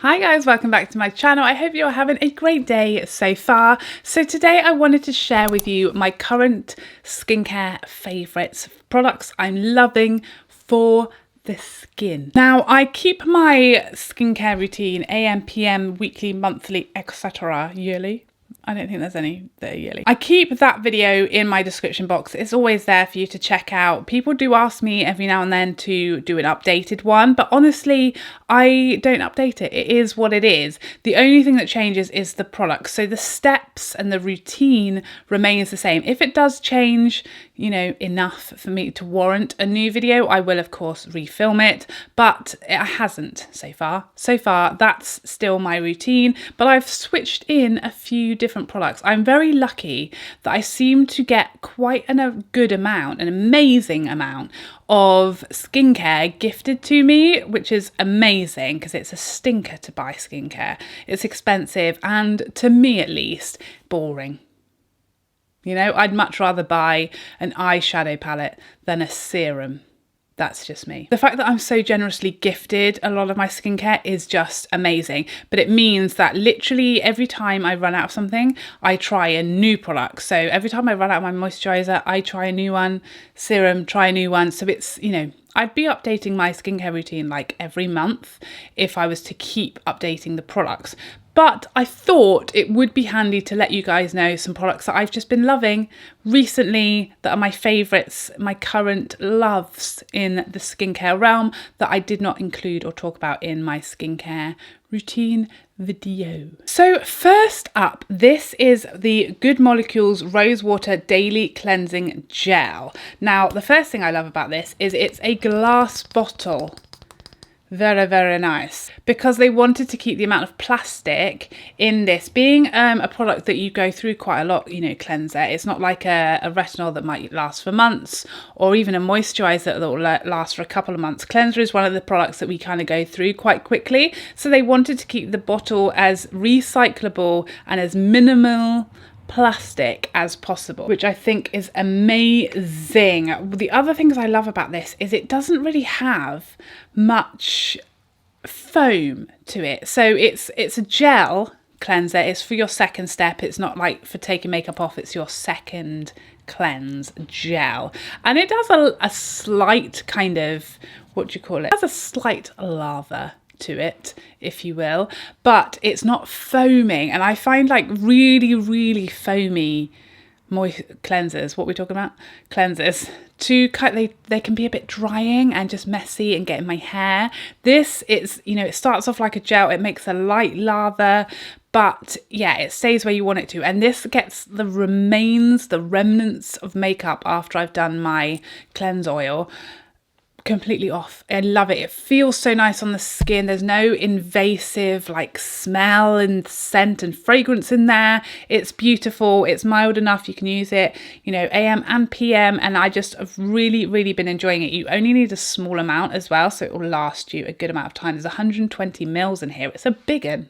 Hi guys, welcome back to my channel. I hope you're having a great day so far. So today I wanted to share with you my current skincare favourites, products I'm loving for the skin. Now I keep my skincare routine AM, PM, weekly, monthly, etc. yearly. I don't think there's any that are yearly. I keep that video in my description box. It's always there for you to check out. People do ask me every now and then to do an updated one, but honestly, I don't update it. It is what it is. The only thing that changes is the product. So the steps and the routine remains the same. If it does change, you know, enough for me to warrant a new video, I will of course refilm it, but it hasn't so far. So far, that's still my routine, but I've switched in a few different products. I'm very lucky that I seem to get quite a good amount, an amazing amount of skincare gifted to me, which is amazing because it's a stinker to buy skincare. It's expensive and, to me at least, boring. You know, I'd much rather buy an eyeshadow palette than a serum. That's just me. The fact that I'm so generously gifted a lot of my skincare is just amazing. But it means that literally every time I run out of something, I try a new product. So every time I run out of my moisturizer, I try a new one. Serum, try a new one. So it's, you know, I'd be updating my skincare routine like every month if I was to keep updating the products. But I thought it would be handy to let you guys know some products that I've just been loving recently that are my favourites, my current loves in the skincare realm that I did not include or talk about in my skincare routine video. So first up, this is the Good Molecules Rose Water Daily Cleansing Gel. Now, the first thing I love about this is it's a glass bottle. Very, very nice, because they wanted to keep the amount of plastic in this. Being a product that you go through quite a lot, you know, cleanser, it's not like a retinol that might last for months, or even a moisturiser that will last for a couple of months. Cleanser is one of the products that we kind of go through quite quickly, so they wanted to keep the bottle as recyclable and as minimal plastic as possible, which I think is amazing. The other things I love about this is it doesn't really have much foam to it. So it's a gel cleanser. It's for your second step. It's not like for taking makeup off. It's your second cleanse gel, and it does a slight kind of, what do you call it? It has a slight lather to it, if you will, but it's not foaming. And I find like really foamy cleansers, what we're talking about, cleansers, they can be a bit drying and just messy and get in my hair. This is, you know, it starts off like a gel, it makes a light lather, but yeah, it stays where you want it to. And this gets the remnants of makeup after I've done my cleanse oil completely off. I love it. It feels so nice on the skin. There's no invasive like smell and scent and fragrance in there. It's beautiful. It's mild enough. You can use it, you know, AM and PM, and I just have really been enjoying it. You only need a small amount as well, so it will last you a good amount of time. There's 120 mils in here. It's a big one.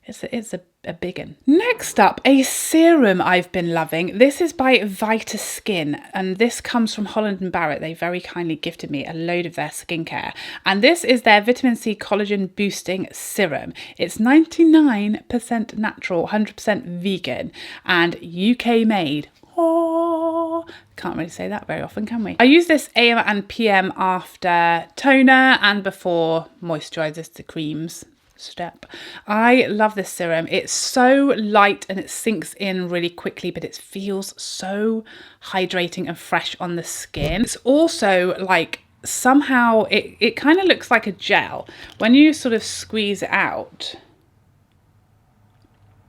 It's a big one. Next up, a serum I've been loving. This is by Vita Skin, and this comes from Holland & Barrett. They very kindly gifted me a load of their skincare. And this is their Vitamin C Collagen Boosting Serum. It's 99% natural, 100% vegan, and UK made. Oh, can't really say that very often, can we? I use this AM and PM after toner and before moisturisers, the creams step. I love this serum. It's so light and it sinks in really quickly, but it feels so hydrating and fresh on the skin. It's also like somehow it kind of looks like a gel when you sort of squeeze it out.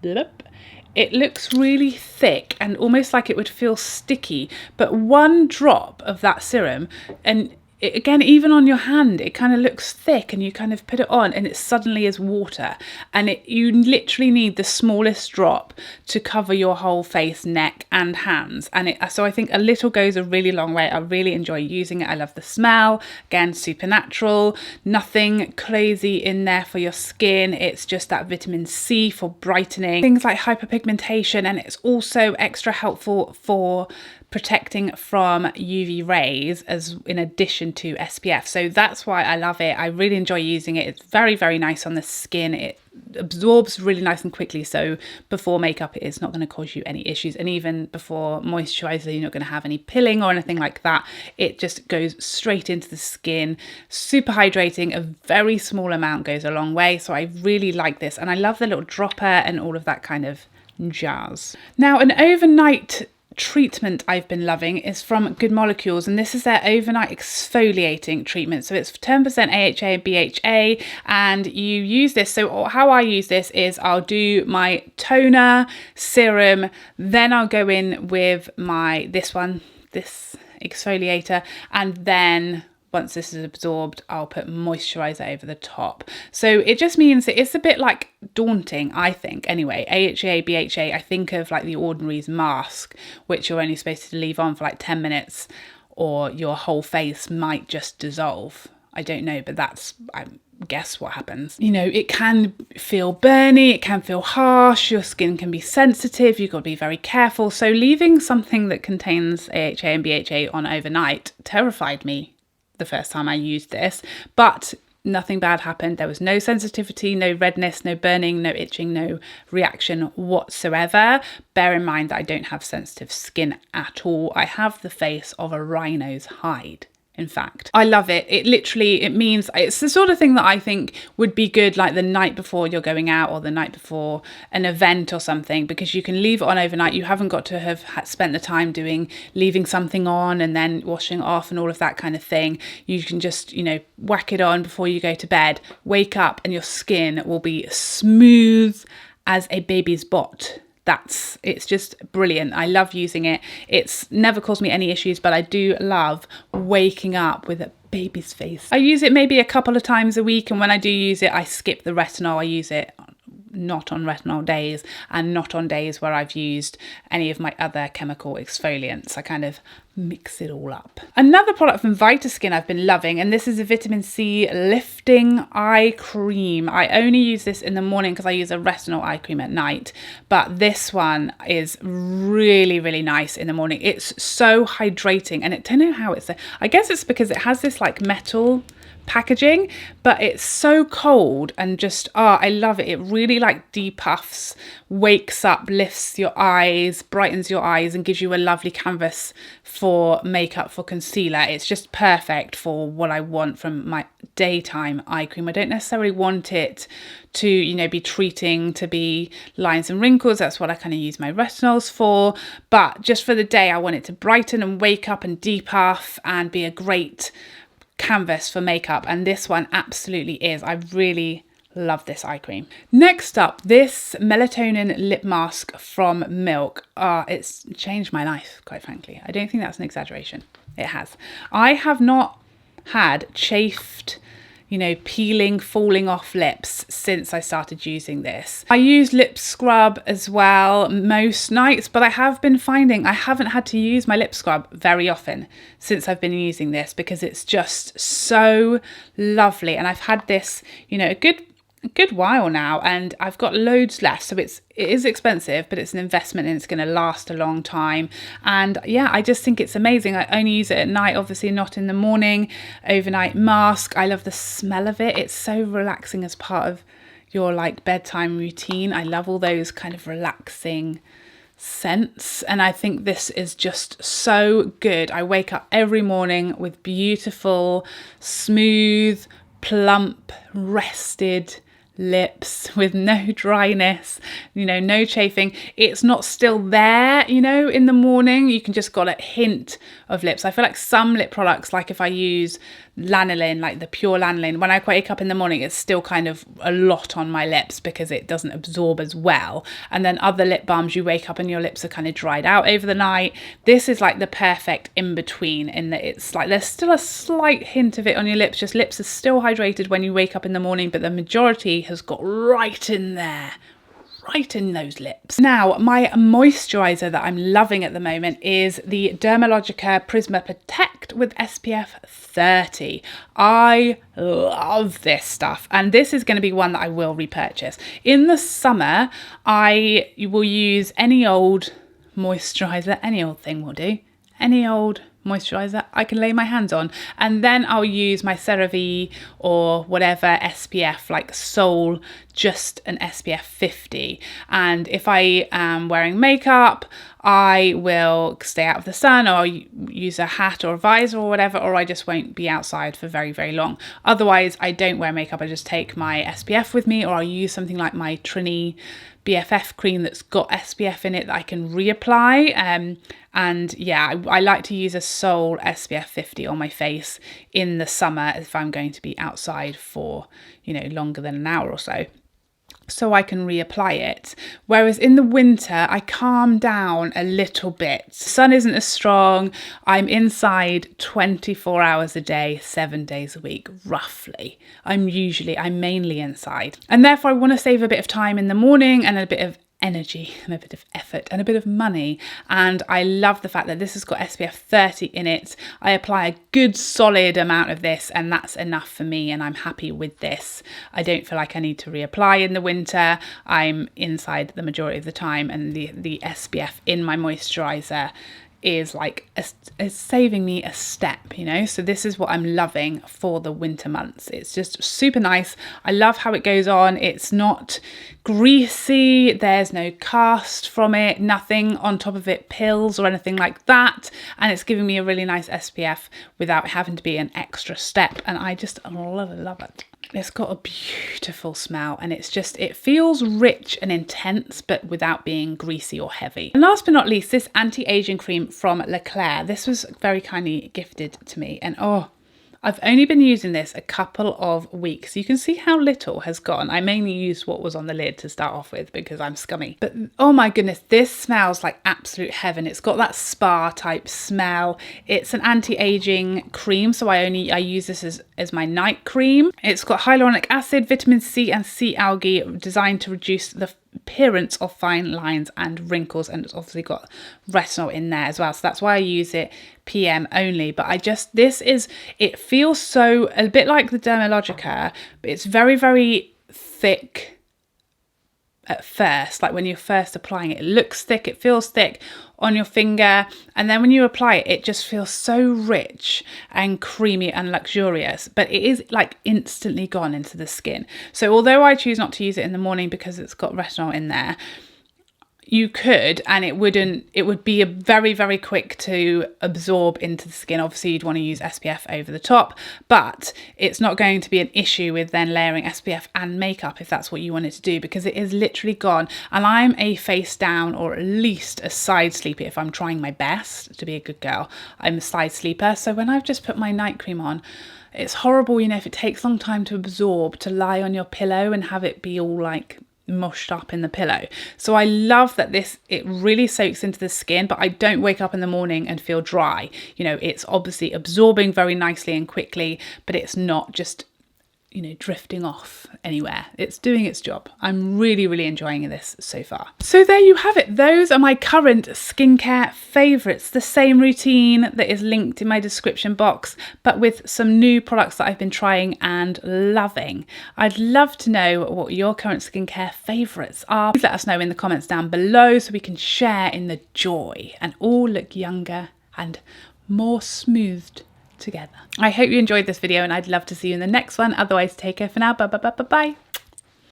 It looks really thick and almost like it would feel sticky, but one drop of that serum, and again, even on your hand, it kind of looks thick, and you kind of put it on and it suddenly is water, and you literally need the smallest drop to cover your whole face, neck and hands. And so I think a little goes a really long way. I really enjoy using it. I love the smell. Again, super natural, nothing crazy in there for your skin. It's just that vitamin C for brightening, things like hyperpigmentation, and it's also extra helpful for protecting from UV rays as in addition to SPF. So that's why I love it. I really enjoy using it. It's very, very nice on the skin. It absorbs really nice and quickly. So before makeup, it is not going to cause you any issues. And even before moisturizer, you're not going to have any pilling or anything like that. It just goes straight into the skin. Super hydrating. A very small amount goes a long way. So I really like this. And I love the little dropper and all of that kind of jazz. Now, an overnight treatment I've been loving is from Good Molecules, and this is their overnight exfoliating treatment. So it's 10% AHA and BHA, and you use this. So how I use this is I'll do my toner, serum, then I'll go in with this exfoliator, and then once this is absorbed, I'll put moisturizer over the top. So it just means that it's a bit like daunting, I think. Anyway, AHA, BHA, I think of like the Ordinary's mask, which you're only supposed to leave on for like 10 minutes or your whole face might just dissolve. I don't know, but that's, I guess, what happens. You know, it can feel burny, it can feel harsh, your skin can be sensitive, you've got to be very careful. So leaving something that contains AHA and BHA on overnight terrified me the first time I used this, but nothing bad happened. There was no sensitivity, no redness, no burning, no itching, no reaction whatsoever. Bear in mind that I don't have sensitive skin at all. I have the face of a rhino's hide. In fact, I love it. It means it's the sort of thing that I think would be good like the night before you're going out or the night before an event or something, because you can leave it on overnight. You haven't got to have spent the time leaving something on and then washing it off and all of that kind of thing. You can just, you know, whack it on before you go to bed, wake up and your skin will be smooth as a baby's bot. It's just brilliant. I love using it. It's never caused me any issues, but I do love waking up with a baby's face. I use it maybe a couple of times a week, and when I do use it, I skip the retinol. I use it not on retinol days and not on days where I've used any of my other chemical exfoliants. I kind of mix it all up. Another product from Vitaskin I've been loving, and this is a vitamin C lifting eye cream. I only use this in the morning because I use a retinol eye cream at night, but this one is really, really nice in the morning. It's so hydrating, and I don't know how I guess it's because it has this like metal packaging, but it's so cold and just I love it. It really like depuffs, wakes up, lifts your eyes, brightens your eyes, and gives you a lovely canvas for makeup, for concealer. It's just perfect for what I want from my daytime eye cream. I don't necessarily want it to, you know, be treating to be lines and wrinkles. That's what I kind of use my retinols for, but just for the day I want it to brighten and wake up and depuff and be a great canvas for makeup, and this one absolutely is. I really love this eye cream. Next up, this melatonin lip mask from Milk. It's changed my life, quite frankly. I don't think that's an exaggeration. It has. I have not had chafed, you know, peeling, falling off lips since I started using this. I use lip scrub as well most nights, but I have been finding I haven't had to use my lip scrub very often since I've been using this, because it's just so lovely. And I've had this, you know, a good while now, and I've got loads left. So it is expensive, but it's an investment and it's going to last a long time. And yeah, I just think it's amazing. I only use it at night, obviously not in the morning. Overnight mask. I love the smell of it. It's so relaxing as part of your like bedtime routine. I love all those kind of relaxing scents, and I think this is just so good. I wake up every morning with beautiful, smooth, plump, rested lips with no dryness, you know, no chafing. It's not still there, you know, in the morning. You can just got a hint of lips. I feel like some lip products, like if I use lanolin, like the pure lanolin, when I wake up in the morning, it's still kind of a lot on my lips because it doesn't absorb as well. And then other lip balms, you wake up and your lips are kind of dried out over the night. This is like the perfect in between, in that it's like there's still a slight hint of it on your lips, just lips are still hydrated when you wake up in the morning, but the majority has got right in there, right in those lips. Now, my moisturizer that I'm loving at the moment is the Dermalogica Prisma Protect with SPF 30. I love this stuff, and this is going to be one that I will repurchase. In the summer, I will use any old moisturizer, any old thing will do. any old moisturiser I can lay my hands on, and then I'll use my CeraVe or whatever SPF, like Sol, just an SPF 50. And if I am wearing makeup, I will stay out of the sun, or I'll use a hat or a visor or whatever, or I just won't be outside for very, very long. Otherwise, I don't wear makeup. I just take my SPF with me, or I'll use something like my Trini BFF cream that's got SPF in it that I can reapply. And yeah, I like to use a Sol SPF 50 on my face in the summer if I'm going to be outside for, you know, longer than an hour or so I can reapply it. Whereas in the winter, I calm down a little bit. Sun isn't as strong. I'm inside 24 hours a day, 7 days a week, roughly. I'm mainly inside. And therefore I want to save a bit of time in the morning and a bit of energy and a bit of effort and a bit of money. And I love the fact that this has got SPF 30 in it. I apply a good solid amount of this, and that's enough for me, and I'm happy with this. I don't feel like I need to reapply in the winter. I'm inside the majority of the time, and the SPF in my moisturiser is like is saving me a step, you know. So this is what I'm loving for the winter months. It's just super nice. I love how it goes on. It's not greasy, there's no cast from it, nothing on top of it pills or anything like that, and it's giving me a really nice SPF without having to be an extra step, and I just love it. It's got a beautiful smell, and it's just, it feels rich and intense, but without being greasy or heavy. And last but not least, this anti-aging cream from Leclerc. This was very kindly gifted to me, and oh, I've only been using this a couple of weeks. You can see how little has gone. I mainly used what was on the lid to start off with because I'm scummy. But oh my goodness, this smells like absolute heaven. It's got that spa type smell. It's an anti-aging cream, so I use this as my night cream. It's got hyaluronic acid, vitamin C and sea algae, designed to reduce the appearance of fine lines and wrinkles, and it's obviously got retinol in there as well, so that's why I use it PM only. But it feels so a bit like the Dermalogica, but it's very, very thick at first. Like when you're first applying it, it looks thick, it feels thick on your finger, and then when you apply it, it just feels so rich and creamy and luxurious, but it is like instantly gone into the skin. So although I choose not to use it in the morning because it's got retinol in there, you could, and it would be a very, very quick to absorb into the skin. Obviously you'd want to use SPF over the top, but it's not going to be an issue with then layering SPF and makeup if that's what you wanted to do, because it is literally gone. And I'm a face down, or at least a side sleeper if I'm trying my best to be a good girl. I'm a side sleeper, so when I've just put my night cream on, it's horrible, you know, if it takes a long time to absorb, to lie on your pillow and have it be all like mushed up in the pillow. So I love that it really soaks into the skin, but I don't wake up in the morning and feel dry. You know, it's obviously absorbing very nicely and quickly, but it's not just, you know, drifting off anywhere. It's doing its job. I'm really, really enjoying this so far. So there you have it. Those are my current skincare favourites. The same routine that is linked in my description box, but with some new products that I've been trying and loving. I'd love to know what your current skincare favourites are. Please let us know in the comments down below so we can share in the joy and all look younger and more smoothed together. I hope you enjoyed this video, and I'd love to see you in the next one. Otherwise, take care for now. Bye.